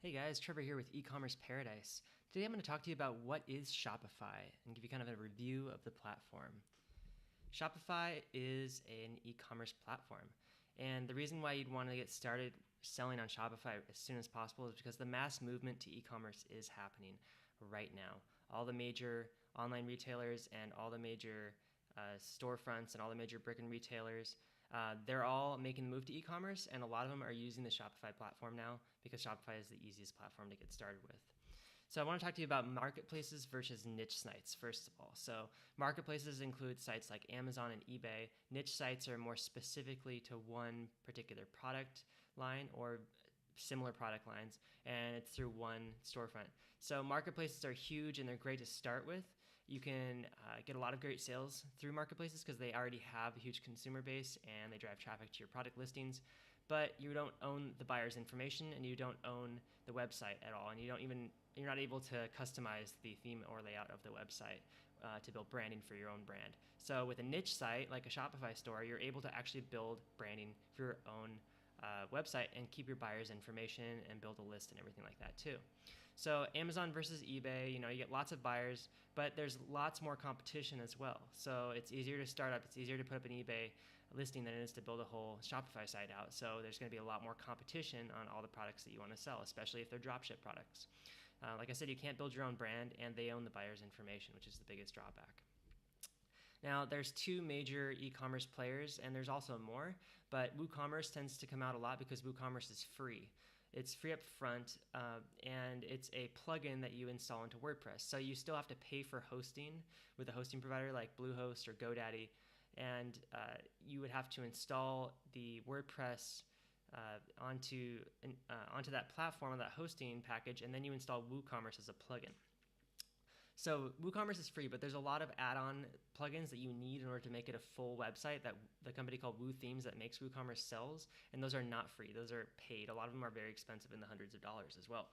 Hey guys, Trevor here with E-commerce Paradise. Today I'm going to talk to you about what is Shopify and give you kind of a review of the platform. Shopify is an e-commerce platform, and the reason why you'd want to get started selling on Shopify as soon as possible is because the mass movement to e-commerce is happening right now. All the major online retailers and all the major storefronts and all the major brick and retailers, they're all making the move to e-commerce, and a lot of them are using the Shopify platform now because Shopify is the easiest platform to get started with. So I want to talk to you about marketplaces versus niche sites, first of all. So marketplaces include sites like Amazon and eBay. Niche sites are more specifically to one particular product line or similar product lines, and it's through one storefront. So marketplaces are huge and they're great to start with. You can get a lot of great sales through marketplaces because they already have a huge consumer base and they drive traffic to your product listings, but you don't own the buyer's information and you don't own the website at all, and you're not able to customize the theme or layout of the website to build branding for your own brand. So with a niche site like a Shopify store, you're able to actually build branding for your own website and keep your buyer's information and build a list and everything like that too. So Amazon versus eBay, you get lots of buyers, but there's lots more competition as well. So it's easier to start up, it's easier to put up an eBay listing than it is to build a whole Shopify site out. So there's going to be a lot more competition on all the products that you want to sell, especially if they're dropship products. Like I said, you can't build your own brand, and they own the buyer's information, which is the biggest drawback. Now, there's two major e-commerce players, and there's also more, but WooCommerce tends to come out a lot because WooCommerce is free. It's free up front, and it's a plugin that you install into WordPress. So you still have to pay for hosting with a hosting provider like Bluehost or GoDaddy, and you would have to install the WordPress onto that platform, that hosting package, and then you install WooCommerce as a plugin. So WooCommerce is free, but there's a lot of add-on plugins that you need in order to make it a full website that the company called WooThemes that makes WooCommerce sells, and those are not free. Those are paid. A lot of them are very expensive in the hundreds of dollars as well.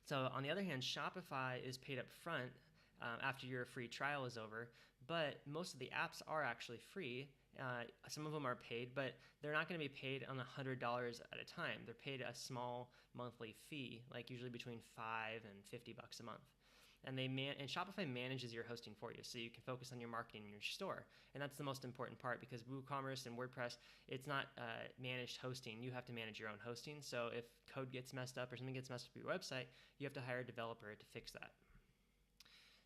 So on the other hand, Shopify is paid up front after your free trial is over, but most of the apps are actually free. Some of them are paid, but they're not going to be paid on $100 at a time. They're paid a small monthly fee, like usually between $5 and $50 a month. And Shopify manages your hosting for you, so you can focus on your marketing in your store. And that's the most important part, because WooCommerce and WordPress, it's not managed hosting. You have to manage your own hosting. So if code gets messed up or something gets messed up with your website, you have to hire a developer to fix that.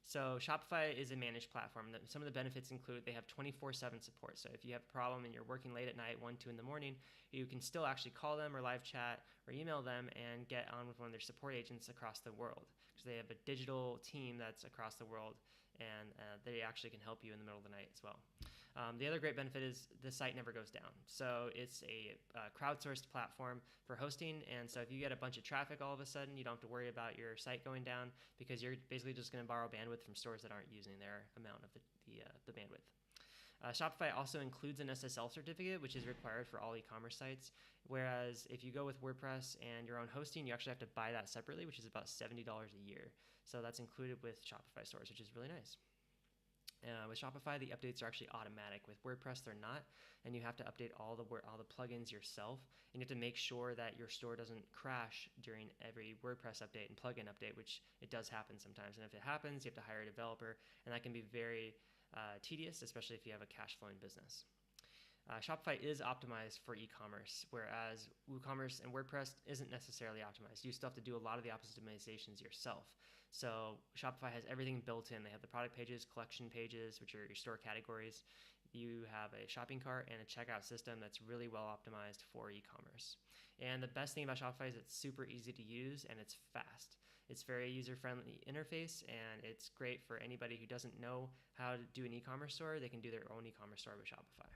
So Shopify is a managed platform. Some of the benefits include they have 24/7 support. So if you have a problem and you're working late at night, 1, 2 in the morning, you can still actually call them or live chat or email them and get on with one of their support agents across the world, because they have a digital team that's across the world, and they actually can help you in the middle of the night as well. The other great benefit is the site never goes down. So it's a crowdsourced platform for hosting, and so if you get a bunch of traffic all of a sudden, you don't have to worry about your site going down, because you're basically just going to borrow bandwidth from stores that aren't using their amount of the bandwidth. Shopify also includes an SSL certificate, which is required for all e-commerce sites, whereas if you go with WordPress and your own hosting, you actually have to buy that separately, which is about $70 a year. So that's included with Shopify stores, which is really nice. With Shopify, the updates are actually automatic. With WordPress, they're not, and you have to update all the plugins yourself, and you have to make sure that your store doesn't crash during every WordPress update and plugin update, which it does happen sometimes. And if it happens, you have to hire a developer, and that can be very tedious, especially if you have a cash flowing business. Shopify is optimized for e-commerce, whereas WooCommerce and WordPress isn't necessarily optimized. You still have to do a lot of the optimizations yourself. So Shopify has everything built in. They have the product pages, collection pages, which are your store categories. You have a shopping cart and a checkout system that's really well optimized for e-commerce. And the best thing about Shopify is it's super easy to use and it's fast. It's very user-friendly interface, and it's great for anybody who doesn't know how to do an e-commerce store. They can do their own e-commerce store with Shopify.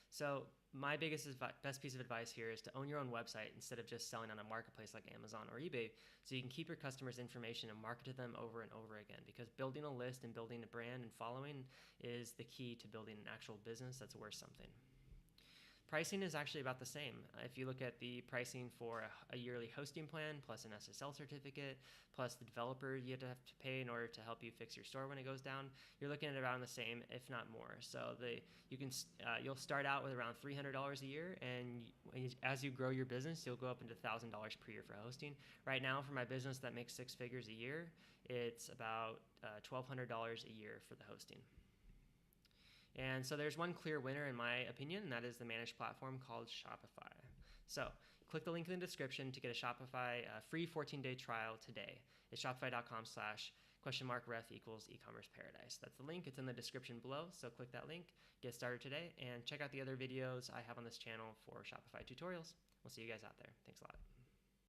So my best piece of advice here is to own your own website instead of just selling on a marketplace like Amazon or eBay, so you can keep your customers' information and market to them over and over again, because building a list and building a brand and following is the key to building an actual business that's worth something. Pricing is actually about the same. If you look at the pricing for a yearly hosting plan plus an SSL certificate plus the developer you have to pay in order to help you fix your store when it goes down, you're looking at around the same, if not more. So you'll start out with around $300 a year, and as you grow your business, you'll go up into $1,000 per year for hosting. Right now, for my business that makes 6 figures a year, it's about $1,200 a year for the hosting. And so there's one clear winner in my opinion, and that is the managed platform called Shopify. So click the link in the description to get a Shopify free 14-day trial today. It's shopify.com/ref equals e-commerce paradise. That's the link. It's in the description below. So click that link, get started today, and check out the other videos I have on this channel for Shopify tutorials. We'll see you guys out there. Thanks a lot.